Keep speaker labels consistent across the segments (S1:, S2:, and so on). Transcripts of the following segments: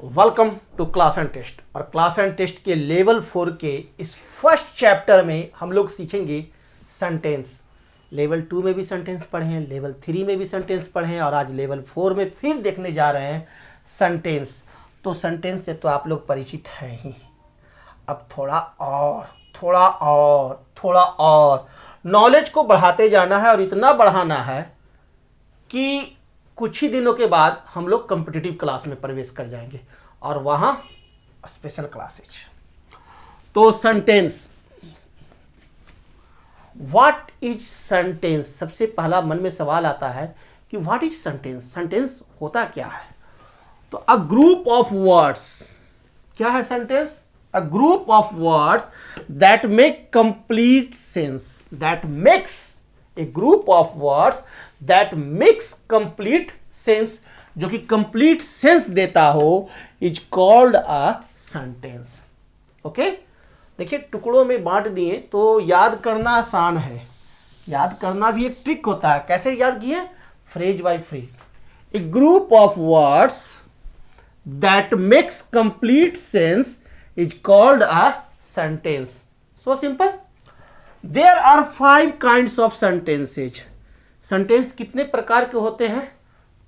S1: Welcome to class and test. और class and test के level 4 के इस फर्स्ट चैप्टर में हम लोग सीखेंगे सेंटेंस। लेवल 2 में भी सेंटेंस पढ़े हैं, लेवल 3 में भी सेंटेंस पढ़े हैं और आज लेवल 4 में फिर देखने जा रहे हैं सेंटेंस। तो सेंटेंस से तो आप लोग परिचित हैं ही, अब थोड़ा और नॉलेज को बढ़ाते जाना है और इतना बढ़ाना है कि कुछ ही दिनों के बाद हम लोग कॉम्पिटिटिव क्लास में प्रवेश कर जाएंगे और वहां स्पेशल क्लासेज। तो सेंटेंस, व्हाट इज सेंटेंस? सबसे पहला मन में सवाल आता है कि व्हाट इज सेंटेंस? सेंटेंस होता क्या है? तो अ ग्रुप ऑफ वर्ड्स। क्या है sentence? A group of words that make complete sense. That makes a group of words that makes complete sense, जो कि कंप्लीट सेंस देता हो, is called a sentence. Okay, देखिए टुकड़ों में बांट दिए तो याद करना आसान है, याद करना भी एक ट्रिक होता है। कैसे याद किए? Phrase by phrase. A group of words that makes complete sense is called a sentence. So simple. There are 5 kinds of sentences. Sentence कितने प्रकार के होते हैं?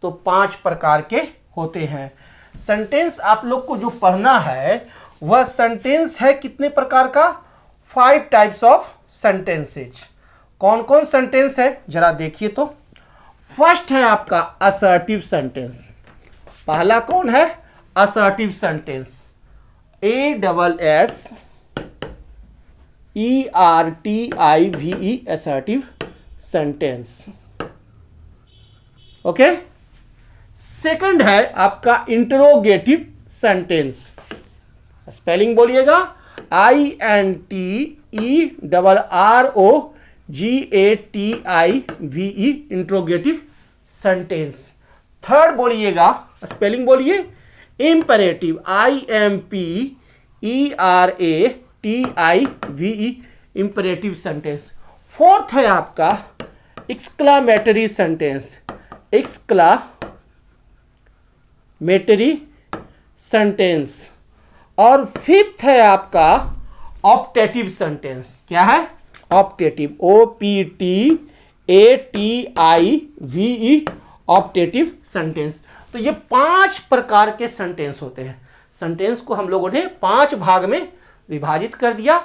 S1: तो 5 प्रकार के होते हैं। सेंटेंस आप लोग को जो पढ़ना है वह सेंटेंस है कितने प्रकार का? 5 टाइप्स ऑफ सेंटेंसेज। कौन कौन सेंटेंस है जरा देखिए तो। फर्स्ट है आपका असर्टिव सेंटेंस। पहला कौन है? Assertive sentence. ASSERTIVE, assertive sentence. Okay. Second है आपका इंटरोगेटिव सेंटेंस। स्पेलिंग बोलिएगा, INTERROGATIVE, इंटरोगेटिव सेंटेंस। थर्ड बोलिएगा, स्पेलिंग बोलिए, imperative, IMPERATIVE, imperative sentence. Fourth है आपका एक्सक्लामेटरी सेंटेंस। Exclamatory sentence. और फिफ्थ है आपका ऑप्टेटिव सेंटेंस। क्या है? Optative, OPTATIVE, optative sentence. तो ये 5 प्रकार के सेंटेंस होते हैं। सेंटेंस को हम लोगों ने 5 भाग में विभाजित कर दिया,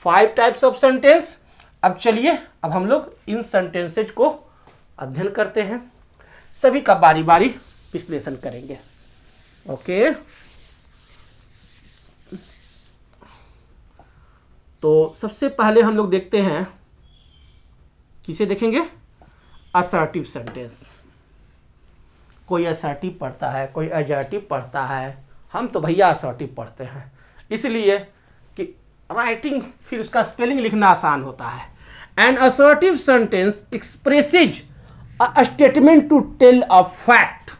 S1: 5 टाइप्स ऑफ सेंटेंस। अब चलिए, अब हम लोग इन सेंटेंसेज को अध्ययन करते हैं, सभी का बारी बारी विश्लेषण करेंगे। ओके, तो सबसे पहले हम लोग देखते हैं, किसे देखेंगे? Assertive sentence. कोई असर्टिव पढ़ता है, कोई एजर्टिव पढ़ता है, हम तो भैया असर्टिव पढ़ते हैं, इसलिए कि राइटिंग फिर उसका स्पेलिंग लिखना आसान होता है। An assertive sentence expresses a statement to tell a fact.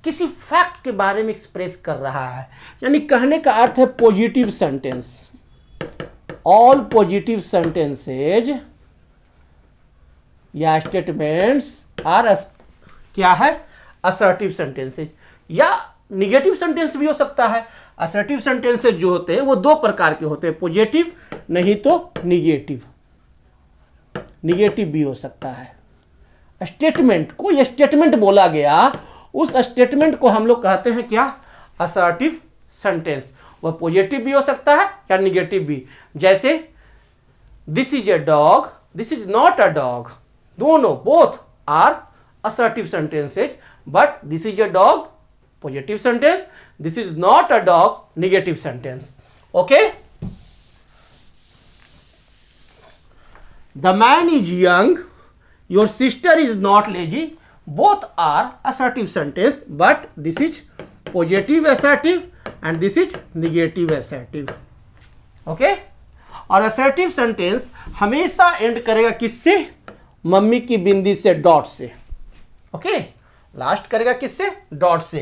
S1: किसी फैक्ट के बारे में एक्सप्रेस कर रहा है, यानी कहने का अर्थ है positive sentence. All positive sentences या स्टेटमेंट्स आर क्या है? Assertive sentences. या निगेटिव सेंटेंस भी हो सकता है। असर्टिव सेंटेंसेज जो होते हैं वो 2 प्रकार के होते हैं, पॉजिटिव नहीं तो निगेटिव। निगेटिव भी हो सकता है। स्टेटमेंट, कोई स्टेटमेंट बोला गया, उस स्टेटमेंट को हम लोग कहते हैं क्या? Assertive sentence. वह पॉजिटिव भी हो सकता है या निगेटिव भी। जैसे this is a dog, this is not a dog, दोनों both are assertive sentences, but this is a dog, positive sentence, this is not a dog, negative sentence. Okay, the man is young, your sister is not lazy, both are assertive sentence, but this is positive assertive and this is negative assertive. Okay, और assertive sentence हमेशा and करेगा किससे? Mummy की बिंदी से, dot से। Okay, last करेगा किससे? Dot से।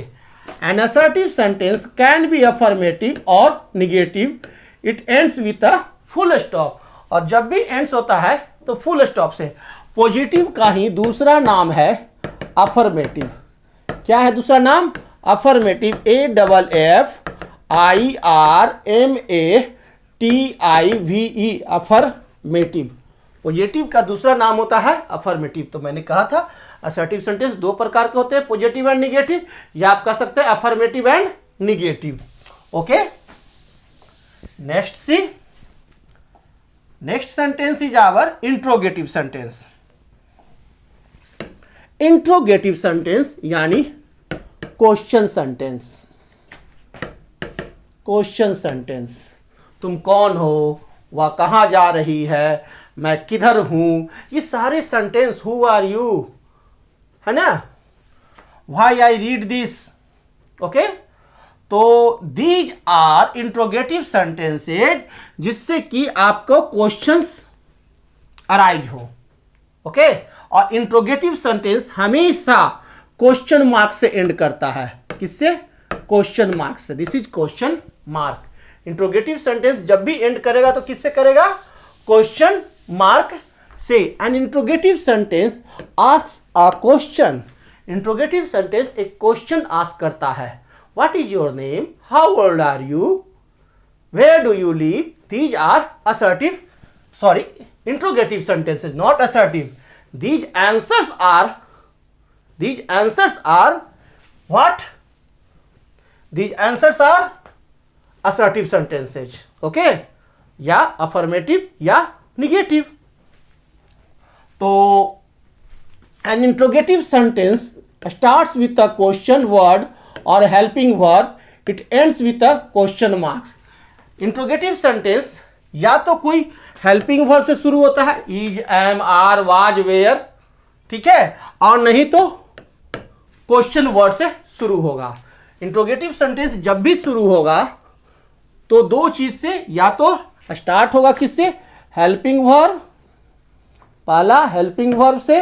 S1: An assertive sentence can be affirmative और negative. It ends with a full stop, और जब भी एंड्स होता है तो फुल स्टॉप से। पॉजिटिव का ही दूसरा नाम है अफर्मेटिव। क्या है दूसरा नाम? Affirmative AFFIRMATIVE affirmative. पॉजिटिव का दूसरा नाम होता है अफर्मेटिव। तो मैंने कहा था असर्टिव सेंटेंस दो प्रकार के होते हैं, पॉजिटिव एंड निगेटिव, या आप कह सकते हैं affirmative and negative. Okay, next see, next sentence is our interrogative sentence. Interrogative sentence यानी क्वेश्चन सेंटेंस। क्वेश्चन सेंटेंस, तुम कौन हो, वह कहाँ जा रही है, मैं किधर हूं, ये सारे सेंटेंस, हु आर यू, है ना, why I read this. Okay, तो दीज आर इंट्रोगेटिव सेंटेंसेज जिससे कि आपको क्वेश्चंस अराइज हो। ओके, और इंट्रोगेटिव सेंटेंस हमेशा क्वेश्चन मार्क से एंड करता है। किससे? क्वेश्चन मार्क से। This is question mark. Interrogative sentence जब भी एंड करेगा तो किससे करेगा? क्वेश्चन मार्क से। An interrogative sentence asks a question. Interrogative sentence एक क्वेश्चन आस्क करता है। What is your name, how old are you, where do you live. These are assertive, sorry, interrogative sentences, not assertive. These answers are what? These answers are assertive sentences. Okay? या affirmative या negative. तो an interrogative sentence starts with a question word or helping verb. It ends with a question marks. Interrogative sentence या तो कोई helping verb से शुरू होता है, is, am, are, was, were, ठीक है, और नहीं तो क्वेश्चन वर्ड से शुरू होगा। इंट्रोगेटिव सेंटेंस जब भी शुरू होगा तो दो चीज से, या तो स्टार्ट होगा किससे? हेल्पिंग वर्ब, पहला हेल्पिंग वर्ब से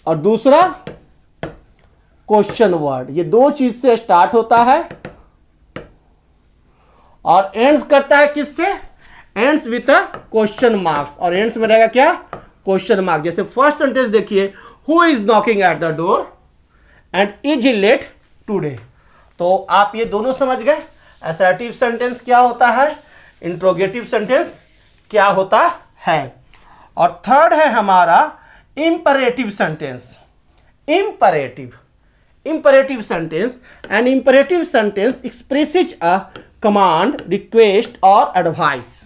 S1: और दूसरा क्वेश्चन वर्ड। ये दो चीज से स्टार्ट होता है और एंड्स करता है किससे? Ends with a question marks. और एंड्स में रहेगा क्या? Question mark. जैसे फर्स्ट सेंटेंस देखिए, who is knocking at the door and is he late today. तो आप ये दोनों समझ गए, असर्टिव सेंटेंस क्या होता है, इंट्रोगेटिव सेंटेंस क्या होता है। और थर्ड है हमारा imperative sentence. Imperative sentence, an imperative sentence expresses a command, request और एडवाइस।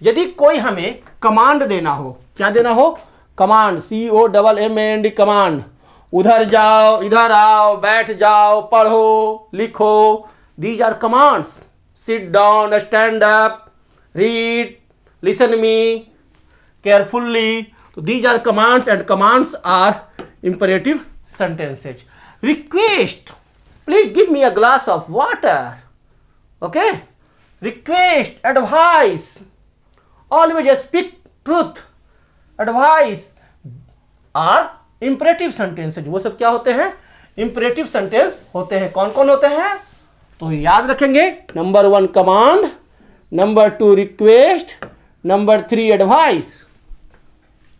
S1: यदि कोई हमें कमांड देना हो, क्या देना हो? Command, COMMAND, command. उधर जाओ, इधर आओ, बैठ जाओ, पढ़ो, लिखो, these are commands. Sit down, stand up, read, listen me carefully. तो these are commands and commands are imperative sentences. Request, please give me a glass of water. Okay? Request, advice, always speak truth, advice are imperative sentences. वो सब क्या होते हैं? Imperative sentence होते हैं। कौन कौन होते हैं? तो याद रखेंगे, number 1 command, number 2 request, number 3 advice.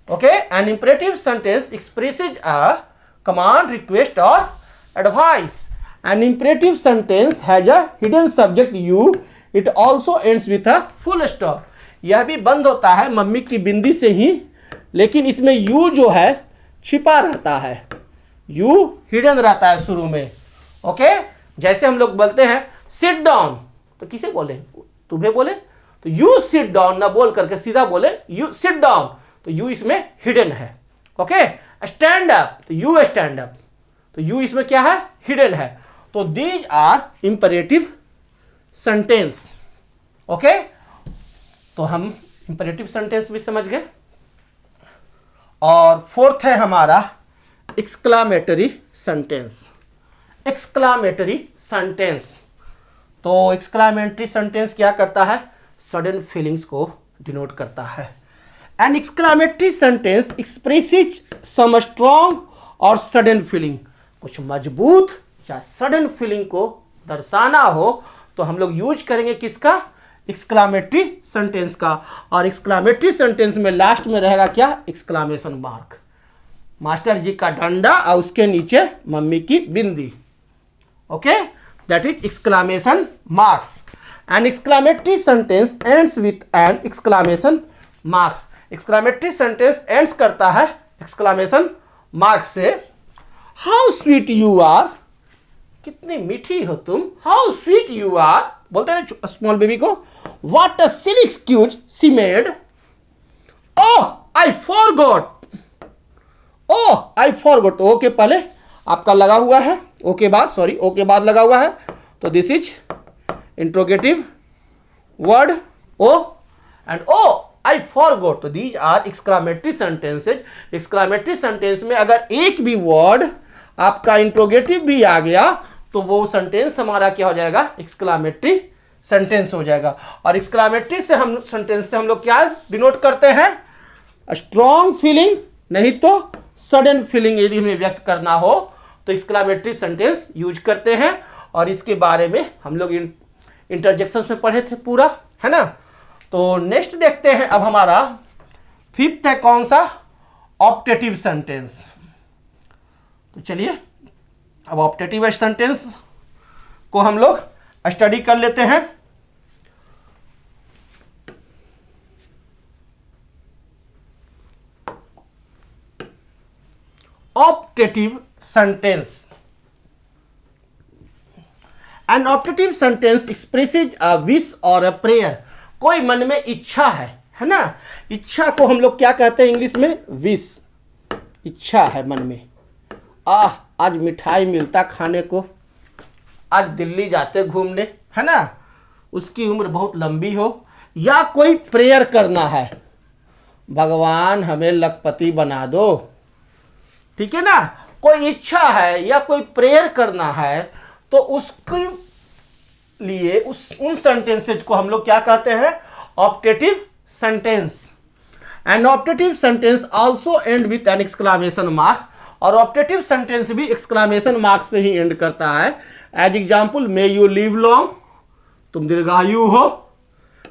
S1: Okay, an imperative sentence expresses a command, request और advice. An imperative sentence has a hidden subject you. It also ends with a full stop. यह भी बंद होता है मम्मी की बिंदी से ही, लेकिन इसमें यू जो है छिपा रहता है, यू हिडन रहता है शुरू में। ओके, जैसे हम लोग बोलते हैं सिट डाउन, तो किसे बोले? तुम्हें बोले, तो यू सिट डाउन ना बोल करके सीधा बोले यू सिट डाउन, तो यू इसमें हिडन है। ओके, स्टैंड अप, तो यू स्टैंड अप, तो यू इसमें क्या है? हिडन है। तो these are imperative sentence. Okay, तो हम इंपरेटिव सेंटेंस भी समझ गए। और फोर्थ है हमारा एक्सक्लामेटरी सेंटेंस। एक्सक्लामेटरी सेंटेंस, तो एक्सक्लामेटरी सेंटेंस क्या करता है? सडन फीलिंग्स को डिनोट करता है। An exclamatory sentence expresses some strong और सडन फीलिंग। कुछ मजबूत या सडन फीलिंग को दर्शाना हो तो हम लोग यूज करेंगे किसका? एक्सक्लामेटरी सेंटेंस का। और एक्सक्लामेटरी सेंटेंस में लास्ट में रहेगा क्या? एक्सक्लामेशन मार्क, मास्टर जी का डंडा और उसके नीचे मम्मी की बिंदी। Okay, that is exclamation marks. An exclamatory sentence ends with an exclamation marks. exclamatory sentence ends करता है exclamation mark से. How sweet you are, कितनी मीठी हो तुम. How sweet you are, बोलते हैं स्मॉल बेबी को. What a silly excuse she made. Oh, I forgot. Oh, I forgot. तो ओके पहले आपका लगा हुआ है, ओके बाद, सॉरी ओके बाद लगा हुआ है. तो this is interrogative word oh and oh I forgot. तो these are exclamatory sentences. Exclamatory sentence में अगर एक भी वर्ड आपका इंट्रोगेटिव भी आ गया तो वो सेंटेंस हमारा क्या हो जाएगा, एक्सक्लामेटरी सेंटेंस हो जाएगा. और एक्सक्लामेटरी से हम सेंटेंस से हम लोग क्या डिनोट करते हैं, स्ट्रॉन्ग फीलिंग, नहीं तो सडन फीलिंग यदि हमें व्यक्त करना हो तो एक्सक्लामेटरी सेंटेंस यूज करते हैं. और इसके बारे में हम लोग इंटरजेक्शंस में पढ़े थे पूरा, है ना. तो नेक्स्ट देखते हैं अब हमारा फिफ्थ है कौन सा, ऑप्टेटिव सेंटेंस. तो चलिए अब ऑप्टेटिव सेंटेंस को हम लोग स्टडी कर लेते हैं. Optative sentence. An optative sentence expresses a wish or a prayer. कोई मन में इच्छा है ना. इच्छा को हम लोग क्या कहते हैं इंग्लिश में, विश. इच्छा है मन में, आज मिठाई मिलता खाने को, आज दिल्ली जाते घूमने, है ना. उसकी उम्र बहुत लंबी हो. या कोई प्रेयर करना है, भगवान हमें लखपति बना दो. ठीक है ना. कोई इच्छा है या कोई प्रेयर करना है तो उसके लिए उन सेंटेंसेज को हम लोग क्या कहते हैं, optative sentence. An optative sentence also end with an exclamation marks. और ऑप्टेटिव सेंटेंस भी एक्सक्लामेशन मार्क्स से ही एंड करता है. As example, may you live long, तुम दीर्घायु हो.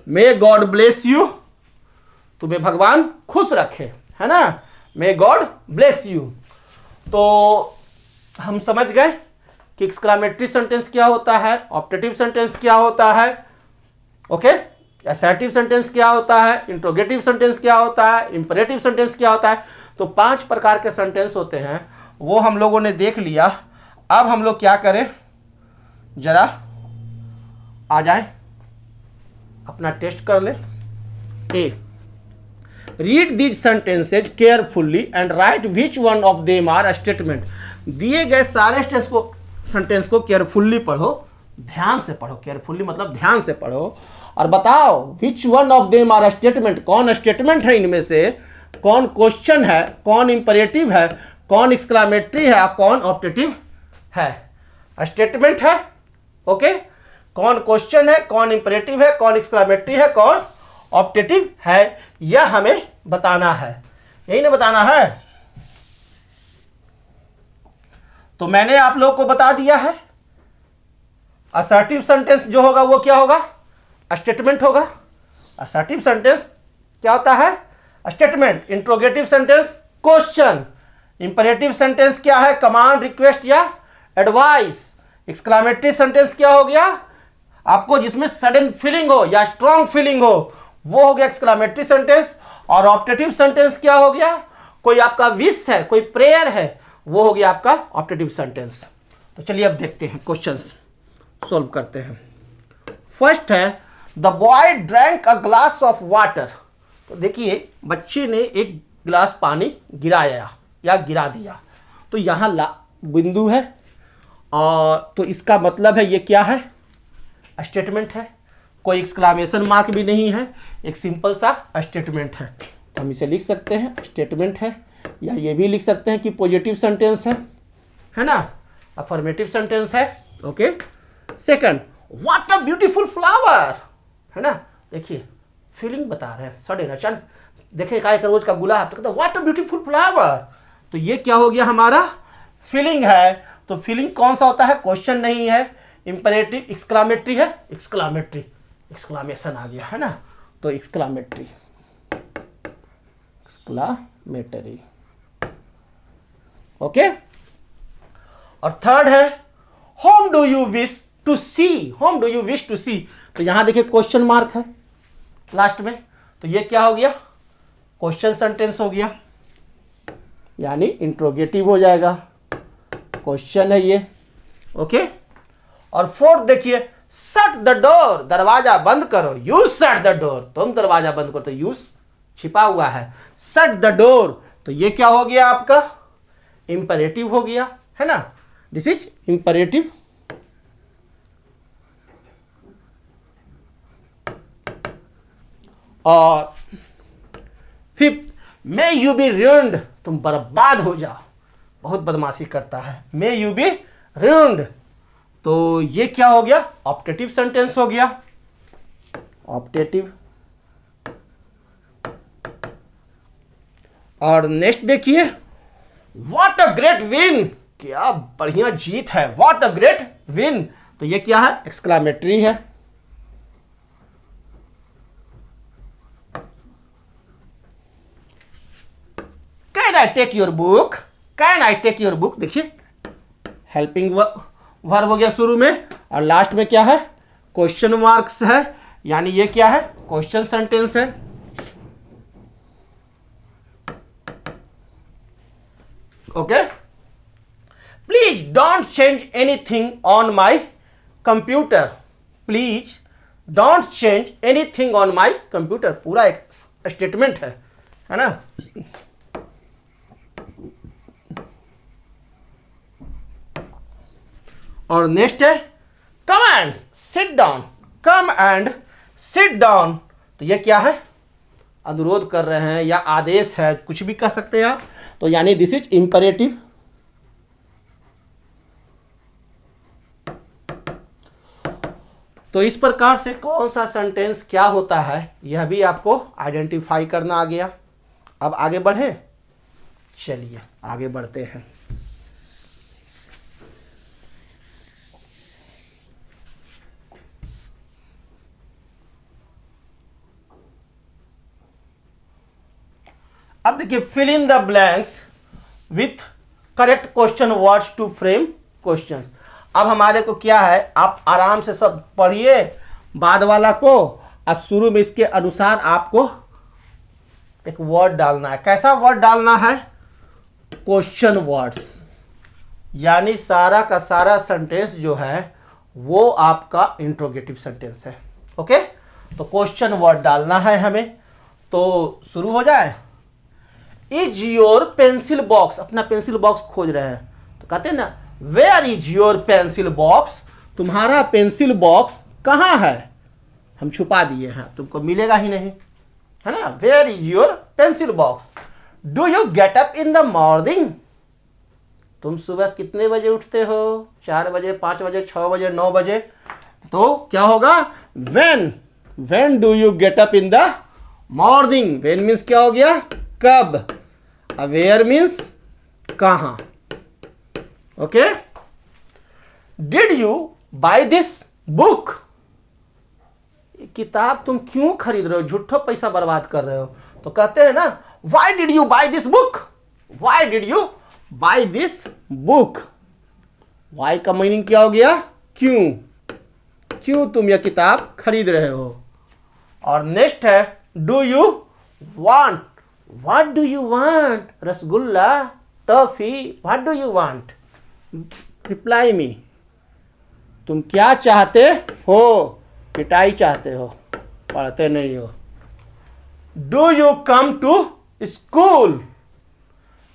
S1: मे गॉड ब्लेस यू, तुम्हें भगवान खुश रखे, है ना. May God bless you. तो हम समझ गए कि एक्सक्लामेटरी सेंटेंस क्या होता है, ऑप्टेटिव सेंटेंस क्या होता है, ओके, असर्टिव सेंटेंस क्या होता है, इंट्रोगेटिव सेंटेंस क्या होता है, इंपरेटिव सेंटेंस क्या होता है. तो 5 प्रकार के सेंटेंस होते हैं, वो हम लोगों ने देख लिया. अब हम लोग क्या करें, जरा आ जाए अपना टेस्ट कर ले. A, read these sentences carefully and write which one of them are statement. दिए गए सारे सेंटेंस को केयरफुल्ली पढ़ो, ध्यान से पढ़ो. केयरफुल्ली मतलब ध्यान से पढ़ो और बताओ which one of them are statement. कौन स्टेटमेंट है इनमें से, कौन क्वेश्चन है, कौन इंपरेटिव है, कौन एक्सक्लामेटरी है, कौन ऑप्टेटिव है. स्टेटमेंट है, ओके, कौन क्वेश्चन है, कौन इंपरेटिव है, कौन एक्सक्लामेटरी है, कौन ऑप्टेटिव है, यह हमें बताना है. यही ना बताना है. तो मैंने आप लोगों को बता दिया है. असर्टिव सेंटेंस जो होगा वो क्या होगा, स्टेटमेंट होगा. असर्टिव सेंटेंस क्या होता है, statement. Interrogative sentence question. Imperative sentence क्या है, कमांड, रिक्वेस्ट या एडवाइस. एक्सक्लामेटरी सेंटेंस क्या हो गया, आपको जिसमें सडन फीलिंग हो या स्ट्रॉन्ग फीलिंग हो, वो हो गया एक्सक्लामेटरी सेंटेंस. और ऑप्टेटिव सेंटेंस क्या हो गया, कोई आपका विश है, कोई प्रेयर है, वो हो गया आपका ऑप्टेटिव सेंटेंस. तो चलिए अब देखते हैं, क्वेश्चंस सॉल्व करते हैं. फर्स्ट है, the boy drank a glass of water. तो देखिए बच्चे ने एक गिलास पानी गिराया या गिरा दिया. तो यहाँ बिंदु है और तो इसका मतलब है ये क्या है, स्टेटमेंट है. कोई एक्सक्लामेशन मार्क भी नहीं है, एक सिंपल सा स्टेटमेंट है. तो हम इसे लिख सकते हैं स्टेटमेंट है, या ये भी लिख सकते हैं कि पॉजिटिव सेंटेंस है ना, अफर्मेटिव सेंटेंस है. Okay. Second, what a beautiful flower, है ना. देखिए फीलिंग बता रहे हैं, सडन अचानक देखिए काय रोज का गुलाब, तो कहता व्हाट अ ब्यूटीफुल फ्लावर. तो ये क्या हो गया, हमारा फीलिंग है. तो फीलिंग कौन सा होता है, क्वेश्चन नहीं है, इंपरेटिव, एक्सक्लामेटरी है, एक्सक्लामेटरी, एक्सक्लामेशन आ गया, है ना. तो एक्सक्लामेटरी, एक्सक्लामेटरी, ओके. और थर्ड है, whom do you wish to see, whom do you wish to see, तो यहां देखिए क्वेश्चन मार्क है लास्ट में, तो ये क्या हो गया, क्वेश्चन सेंटेंस हो गया, यानी इंट्रोगेटिव हो जाएगा, क्वेश्चन है ये। ओके, और फोर्थ देखिए, शट द डोर, दरवाजा बंद करो, यू शट द डोर, तुम दरवाजा बंद करो, तो यूज छिपा हुआ है, शट द डोर, तो ये क्या हो गया आपका, इंपरेटिव हो गया, है ना, दिस इज इंपरेटिव। और fifth, may you be ruined, तुम बर्बाद हो जाओ, बहुत बदमाशी करता है, मे यू बी ruined, तो ये क्या हो गया, ऑप्टेटिव सेंटेंस हो गया, ऑप्टेटिव। और नेक्स्ट देखिए, व्हाट अ ग्रेट विन, क्या बढ़िया जीत है, व्हाट अ ग्रेट विन, तो ये क्या है, एक्सक्लामेटरी है। Can I take your book, can I take your book, देखिए हेल्पिंग वर्ब हो गया शुरू में, और लास्ट में क्या है, क्वेश्चन मार्क्स है, यानी ये क्या है, क्वेश्चन सेंटेंस है। Okay, please don't change anything on my computer, please don't change anything on my computer, पूरा एक स्टेटमेंट है ना। और नेक्स्ट है, come and sit down, come and sit down, तो ये क्या है, अनुरोध कर रहे हैं या आदेश है, कुछ भी कह सकते हैं आप, तो यानी दिस इज इंपरेटिव। तो इस प्रकार से कौन सा सेंटेंस क्या होता है, यह भी आपको आइडेंटिफाई करना आ गया। अब आगे बढ़े, चलिए आगे बढ़ते हैं। अब देखिए, fill in the blanks with correct question words to frame questions. अब हमारे को क्या है, आप आराम से सब पढ़िए बाद वाला को, और शुरू में इसके अनुसार आपको एक वर्ड डालना है। कैसा वर्ड डालना है, क्वेश्चन वर्ड्स, यानी सारा का सारा सेंटेंस जो है वो आपका इंट्रोगेटिव सेंटेंस है। ओके, तो क्वेश्चन वर्ड डालना है हमें, तो शुरू हो जाए। इज योर पेंसिल बॉक्स, अपना पेंसिल बॉक्स खोज रहे हैं, तो कहते हैं ना, where is your pencil box, तुम्हारा पेंसिल बॉक्स कहाँ है, हम छुपा दिए हैं, तुमको मिलेगा ही नहीं, है ना। Where is your pencil box. Do you get up in the morning, तुम सुबह कितने बजे उठते हो, 4 बजे, 5 बजे, 6 बजे, 9 बजे, तो क्या होगा, when do you get up in the morning, when means क्या हो गया, कब, वेयर मीन्स कहां। Okay, did you buy this book, किताब तुम क्यों खरीद रहे हो, झूठो पैसा बर्बाद कर रहे हो, तो कहते हैं ना, why did you buy this book, why did you buy this book, why का मीनिंग क्या हो गया, क्यों, क्यों तुम यह किताब खरीद रहे हो। और नेक्स्ट है, do you want, what do you want, rasgulla, toffee, what do you want, reply me, तुम क्या चाहते हो, पिटाई चाहते हो, पढ़ते नहीं हो। Do you come to school,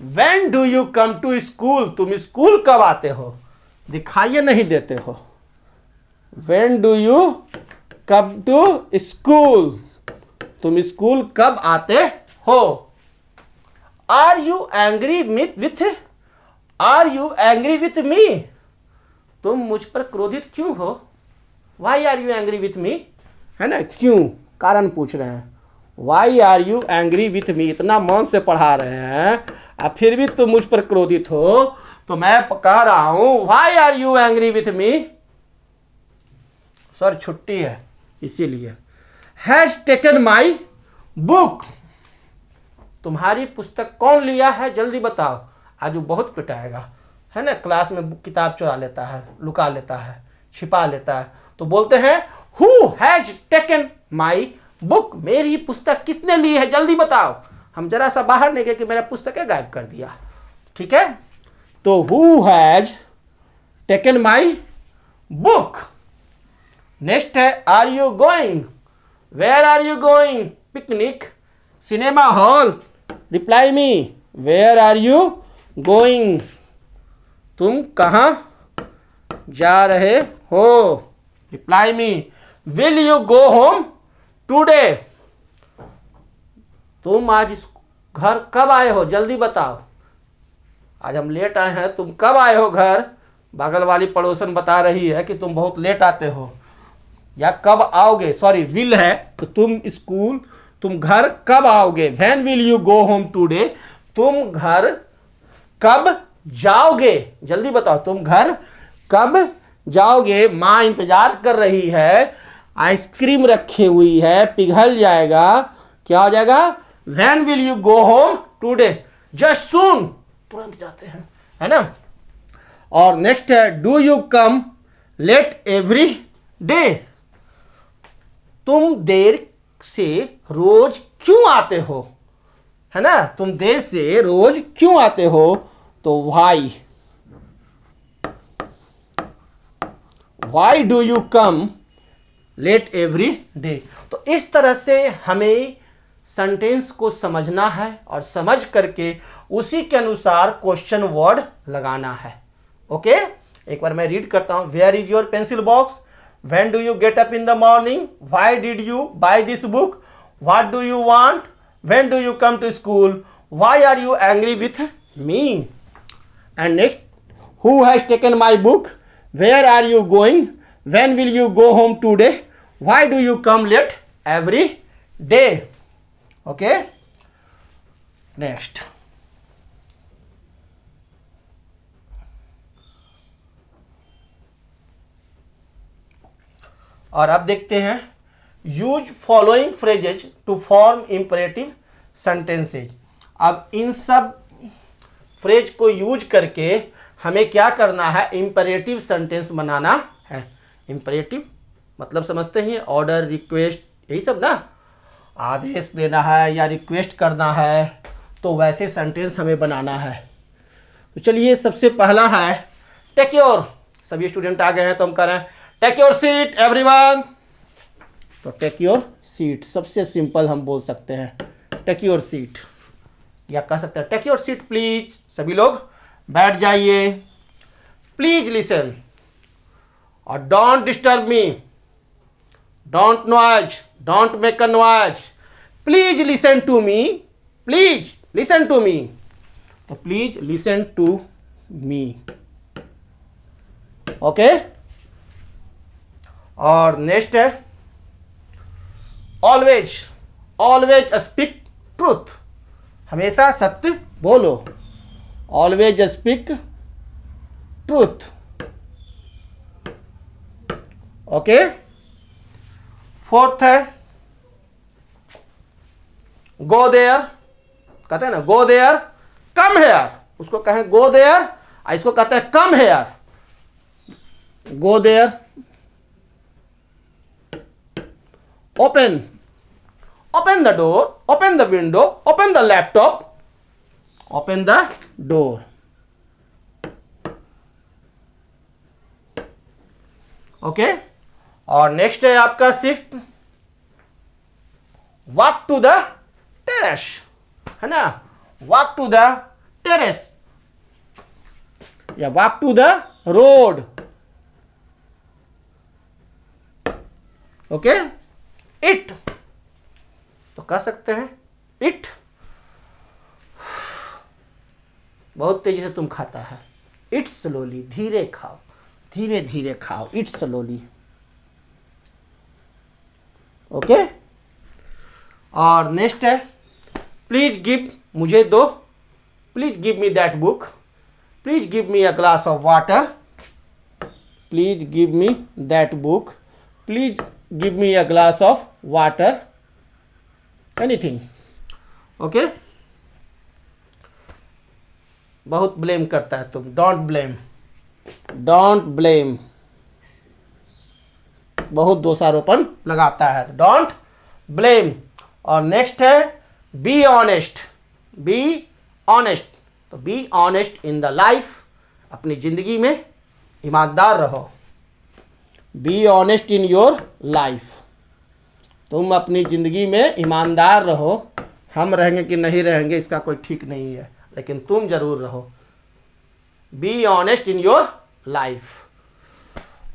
S1: when do you come to school, तुम स्कूल कब आते हो, दिखाइए नहीं देते हो। When do you come to school, तुम स्कूल कब आते हो। Are you angry with, are you angry with me, तुम मुझ पर क्रोधित क्यों हो, why are you angry with me, है ना, क्यों, कारण पूछ रहे हैं, why are you angry with me, इतना मन से पढ़ा रहे हैं और फिर भी तुम मुझ पर क्रोधित हो, तो मैं कह रहा हूं, why are you angry with me, sir छुट्टी है इसीलिए। हैज टेकन माई बुक, तुम्हारी पुस्तक कौन लिया है, जल्दी बताओ, आज वो बहुत पिटाएगा। है ना, क्लास में किताब चुरा लेता है, लुका लेता है, छिपा लेता है, तो बोलते हैं who has taken my book, मेरी पुस्तक किसने ली है, जल्दी बताओ। हम जरा सा बाहर नहीं गए कि मेरा पुस्तक गायब कर दिया। ठीक है, तो who has taken my book. Next है are you going, where are you going, picnic, cinema hall, reply me, where are you going, तुम कहाँ जा रहे हो, reply me, will you go home today, तुम आज इस घर कब आए हो, जल्दी बताओ, आज हम लेट आए हैं, तुम कब आए हो घर। बगल वाली पड़ोसन बता रही है कि तुम बहुत लेट आते हो, या कब आओगे, सॉरी विल है तो तुम स्कूल, तुम घर कब आओगे, when will you go home today, तुम घर कब जाओगे, जल्दी बताओ तुम घर कब जाओगे। माँ इंतजार कर रही है, आइसक्रीम रखी हुई है, पिघल जाएगा, क्या हो जाएगा, when will you go home today, just soon, तुरंत जाते हैं, है ना। और नेक्स्ट है do you come late every day, तुम देर से रोज क्यों आते हो, है ना, तुम देर से रोज क्यों आते हो, तो why do you come late every day. तो इस तरह से हमें सेंटेंस को समझना है और समझ करके उसी के अनुसार क्वेश्चन वर्ड लगाना है। ओके, एक बार मैं रीड करता हूं। Where is your pencil box, when do you get up in the morning, why did you buy this book, what do you want, when do you come to school, why are you angry with me. And next, who has taken my book, where are you going, when will you go home today, why do you come late every day. Okay, next, और अब देखते हैं use following phrases to form imperative sentences. अब इन सब phrase को use करके हमें क्या करना है, इंपरेटिव सेंटेंस बनाना है। इंपरेटिव मतलब समझते हैं, ऑर्डर, रिक्वेस्ट, यही सब ना, आदेश देना है या रिक्वेस्ट करना है, तो वैसे सेंटेंस हमें बनाना है। तो चलिए, सबसे पहला है टेक योर, सभी स्टूडेंट आ गए हैं तो हम कह रहे हैं टेक योर सीट एवरीवन। तो टेक योर सीट सबसे सिंपल हम बोल सकते हैं, टेक योर सीट, या कह सकते हैं टेक योर सीट प्लीज, सभी लोग बैठ जाइए, प्लीज लिसन, और don't disturb me, don't noise, don't make a noise, please listen to me, please listen to me, तो please listen to me. Okay, और नेक्स्ट है ऑलवेज, ऑलवेज स्पीक ट्रूथ, हमेशा सत्य बोलो, always speak truth. Okay, fourth है go there, कहते हैं ना गो देयर, कम हेयर, उसको कहें गो देयर, इसको कहते हैं come here, go there. Open, open the door, open the window, open the laptop, open the door. Okay, और नेक्स्ट है आपका sixth, walk to the terrace, है ना, वॉक टू द टेरेस या walk to the road. Okay, it, तो कह सकते हैं इट बहुत तेजी से तुम खाता है, इट स्लोली, धीरे खाओ, धीरे धीरे खाओ, इट स्लोली। ओके, और नेक्स्ट है प्लीज गिव, मुझे दो, please give me that book, please give me a glass of water, please give me that book, please give me a glass of water, anything. Okay, बहुत blame करता है तुम, don't blame, don't blame, बहुत दोषारोपण लगाता है, don't blame. और next है बी ऑनेस्ट, बी ऑनेस्ट, तो B honest in the life, अपनी जिंदगी में ईमानदार रहो, be honest in your life, तुम अपनी ज़िंदगी में ईमानदार रहो। हम रहेंगे कि नहीं रहेंगे इसका कोई ठीक नहीं है, लेकिन तुम जरूर रहो, be honest in your life.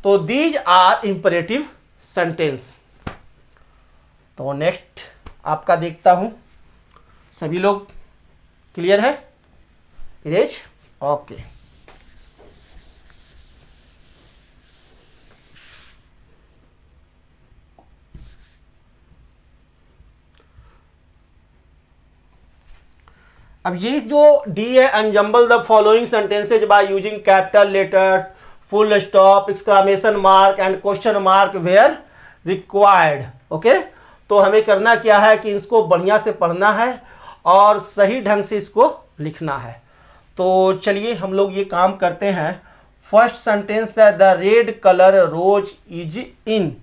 S1: तो दीज आर इंपरेटिव सेंटेंस। तो नेक्स्ट आपका देखता हूँ, सभी लोग क्लियर है? Erase, okay. अब ये जो डी है, unjumble the following sentences by using capital letters, full stop, exclamation mark and question mark where required. Okay, तो हमें करना क्या है कि इसको बढ़िया से पढ़ना है और सही ढंग से इसको लिखना है। तो चलिए हम लोग ये काम करते हैं। फर्स्ट सेंटेंस है the red colour rose is in.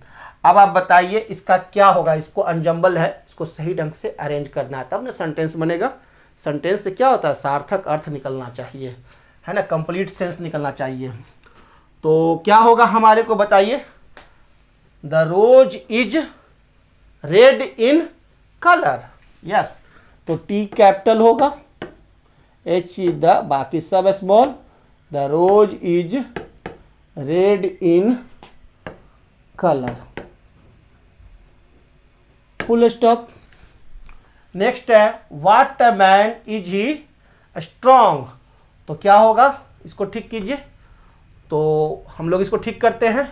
S1: अब आप बताइए इसका क्या होगा, इसको अनजम्बल है, इसको सही ढंग से अरेंज करना है, तब ना सेंटेंस बनेगा। सेंटेंस से क्या होता है, सार्थक अर्थ निकलना चाहिए, है ना, कंप्लीट सेंस निकलना चाहिए। तो क्या होगा हमारे को बताइए, the rose is red in colour, yes, तो टी कैपिटल होगा, एच इज द, बाकी सब small, the rose is red in colour, full stop. Next है what a man is he strong, तो क्या होगा, इसको ठीक कीजिए। तो हम लोग इसको ठीक करते हैं,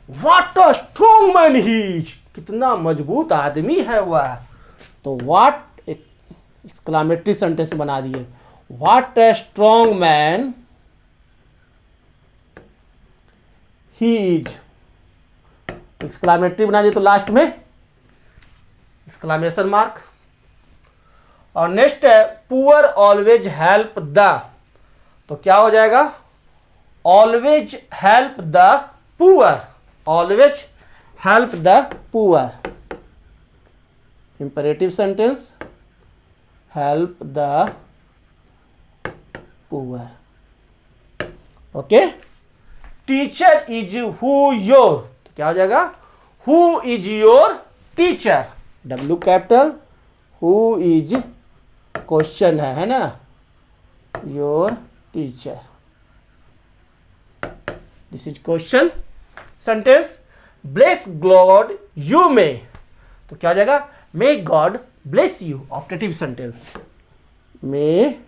S1: what a strong man he is, कितना मजबूत आदमी है वह। तो व्हाट एक एक्सक्लेमेटरी सेंटेंस बना दिए, what a strong man he is, exclamatory बना दिए तो लास्ट में एक्सक्लेमेशन मार्क। और नेक्स्ट है पुअर ऑलवेज हेल्प द, तो क्या हो जाएगा, always help the poor, always help the poor, imperative sentence, help the poor. Okay, teacher is who your, तो क्या हो जाएगा, who is your teacher, W capital, who is question है ना, your teacher, this is question sentence. Bless God you may, तो क्या हो जाएगा, may God bless you, optative sentence, may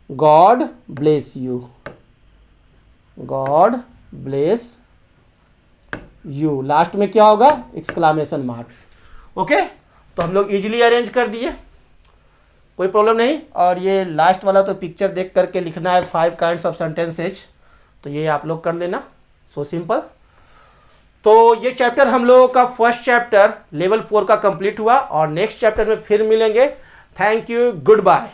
S1: God bless you, God bless you, last में क्या होगा, exclamation marks. Okay, तो हम लोग इजीली अरेंज कर दिए, कोई प्रॉब्लम नहीं। और ये लास्ट वाला तो पिक्चर देख करके लिखना है, 5 काइंड्स ऑफ सेंटेंसेज, तो ये आप लोग कर लेना, सो सिंपल। तो ये चैप्टर हम लोगों का फर्स्ट चैप्टर लेवल 4 का कंप्लीट हुआ, और नेक्स्ट चैप्टर में फिर मिलेंगे। Thank you, good bye.